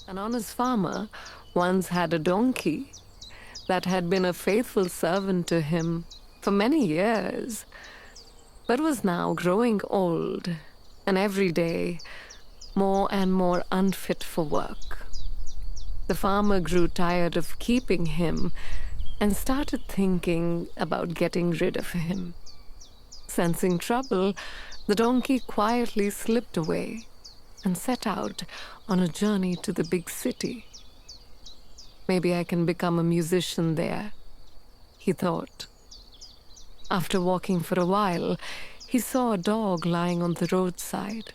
An honest farmer once had a donkey that had been a faithful servant to him for many years, but was now growing old and every day more and more unfit for work. The farmer grew tired of keeping him and started thinking about getting rid of him. Sensing trouble, the donkey quietly slipped away and set out on a journey to the big city. Maybe I can become a musician there, he thought. After walking for a while, he saw a dog lying on the roadside,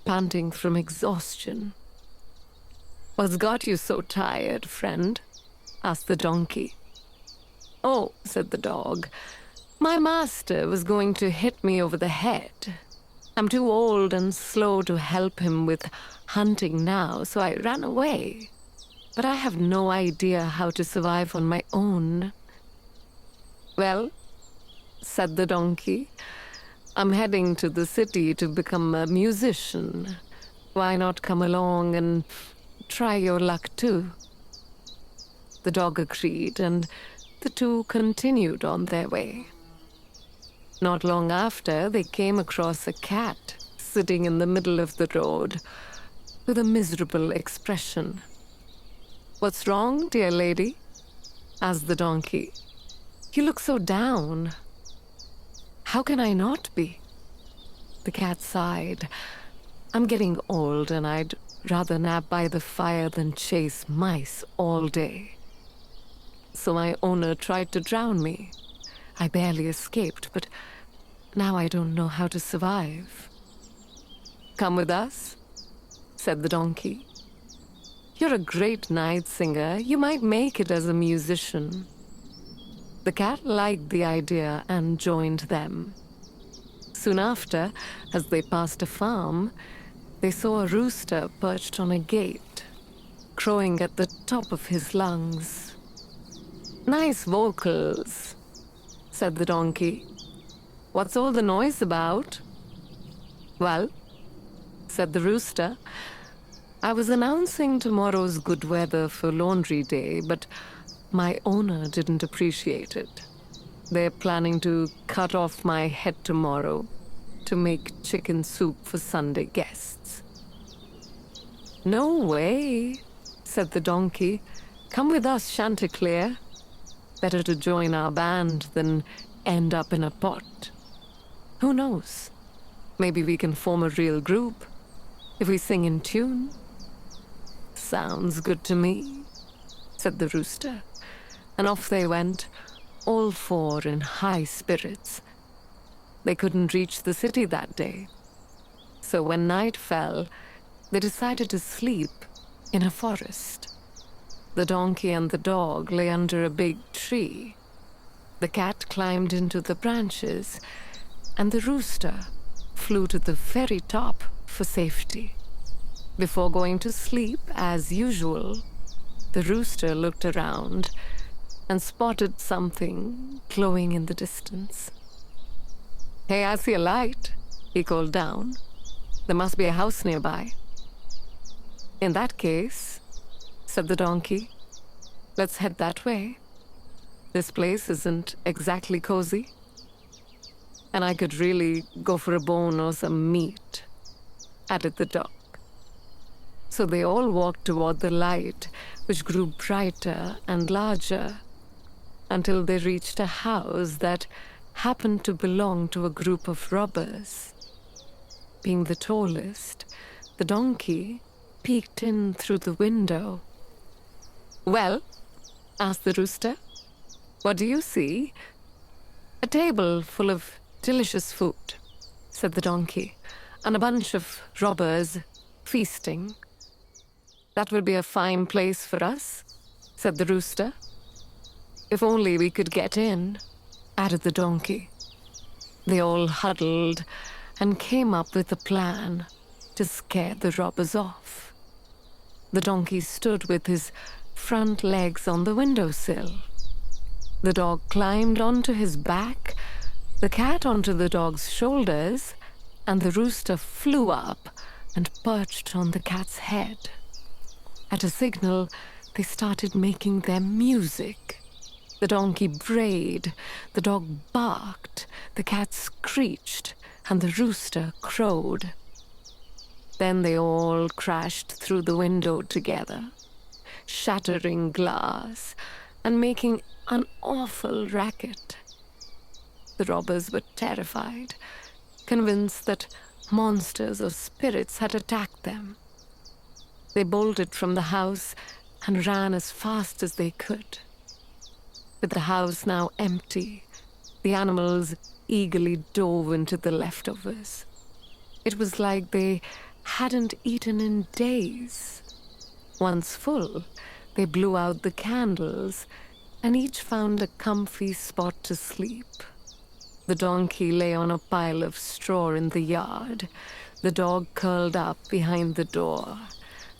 panting from exhaustion. "What's got you so tired, friend?" asked the donkey. "Oh," said the dog, "my master was going to hit me over the head. I'm too old and slow to help him with hunting now, so I ran away. But I have no idea how to survive on my own." "Well," said the donkey, "I'm heading to the city to become a musician. Why not come along and try your luck too?" The dog agreed, and the two continued on their way. Not long after, they came across a cat sitting in the middle of the road with a miserable expression. "What's wrong, dear lady?" asked the donkey. "You look so down." "How can I not be?" The cat sighed. "I'm getting old and I'd rather nap by the fire than chase mice all day. So my owner tried to drown me. I barely escaped, but now I don't know how to survive." "Come with us," said the donkey. "You're a great night singer. You might make it as a musician." The cat liked the idea and joined them. Soon after, as they passed a farm, they saw a rooster perched on a gate, crowing at the top of his lungs. "Nice vocals," said the donkey. "What's all the noise about?" "Well," said the rooster, "I was announcing tomorrow's good weather for laundry day, but my owner didn't appreciate it. They're planning to cut off my head tomorrow to make chicken soup for Sunday guests." "No way," said the donkey. "Come with us, Chanticleer. Better to join our band than end up in a pot. Who knows? Maybe we can form a real group if we sing in tune." "Sounds good to me," said the rooster, and off they went, all four in high spirits. They couldn't reach the city that day, so when night fell, they decided to sleep in a forest. The donkey and the dog lay under a big tree. The cat climbed into the branches, and the rooster flew to the very top for safety. Before going to sleep, as usual, the rooster looked around and spotted something glowing in the distance. "Hey, I see a light," he called down. "There must be a house nearby." "In that case," said the donkey, "let's head that way. This place isn't exactly cozy, and I could really go for a bone or some meat," added the dog. So they all walked toward the light, which grew brighter and larger, until they reached a house that happened to belong to a group of robbers. Being the tallest, the donkey peeked in through the window. "Well," asked the rooster, "what do you see?" "A table full of delicious food," said the donkey, "and a bunch of robbers feasting." "That would be a fine place for us," said the rooster. "If only we could get in," added the donkey. They all huddled and came up with a plan to scare the robbers off. The donkey stood with his front legs on the windowsill. The dog climbed onto his back, the cat onto the dog's shoulders, and the rooster flew up and perched on the cat's head. At a signal, they started making their music. The donkey brayed, the dog barked, the cat screeched, and the rooster crowed. Then they all crashed through the window together, shattering glass and making an awful racket. The robbers were terrified, convinced that monsters or spirits had attacked them. They bolted from the house and ran as fast as they could. With the house now empty, the animals eagerly dove into the leftovers. It was like they hadn't eaten in days. Once full, they blew out the candles and each found a comfy spot to sleep. The donkey lay on a pile of straw in the yard. The dog curled up behind the door.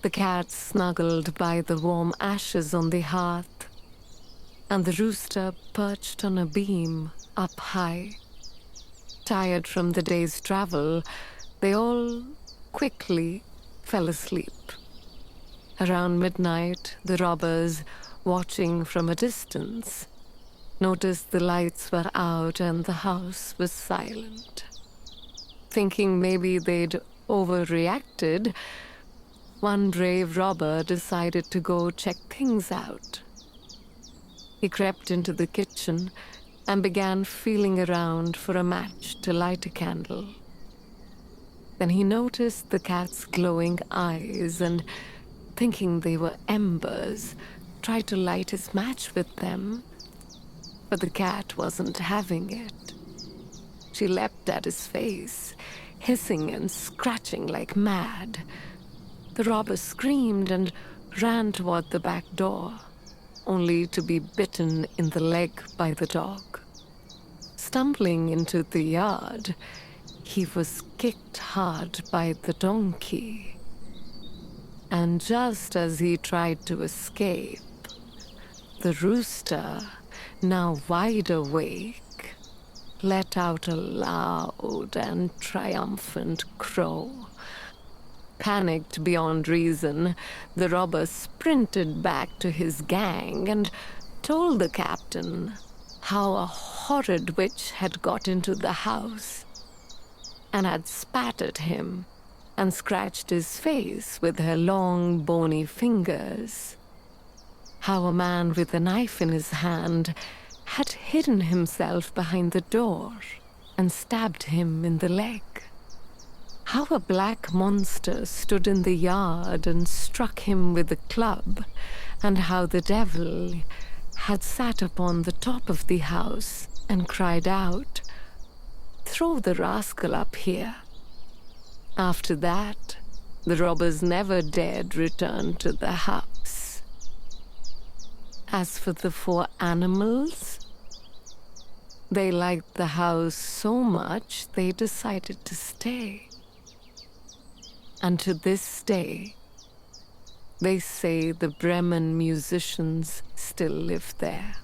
The cat snuggled by the warm ashes on the hearth. And the rooster perched on a beam up high. Tired from the day's travel, they all quickly fell asleep. Around midnight, the robbers, watching from a distance, noticed the lights were out and the house was silent. Thinking maybe they'd overreacted, one brave robber decided to go check things out. He crept into the kitchen and began feeling around for a match to light a candle. Then he noticed the cat's glowing eyes and, thinking they were embers, tried to light his match with them. But the cat wasn't having it. She leapt at his face, hissing and scratching like mad. The robber screamed and ran toward the back door, only to be bitten in the leg by the dog. Stumbling into the yard, he was kicked hard by the donkey. And just as he tried to escape, the rooster, now wide awake, let out a loud and triumphant crow. Panicked beyond reason, the robber sprinted back to his gang and told the captain how a horrid witch had got into the house and had spat at him and scratched his face with her long, bony fingers. How a man with a knife in his hand had hidden himself behind the door and stabbed him in the leg. How a black monster stood in the yard and struck him with a club, and how the devil had sat upon the top of the house and cried out, "Throw the rascal up here." After that, the robbers never dared return to the house. As for the 4 animals, they liked the house so much they decided to stay. And to this day, they say the Bremen musicians still live there,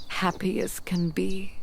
happy as can be.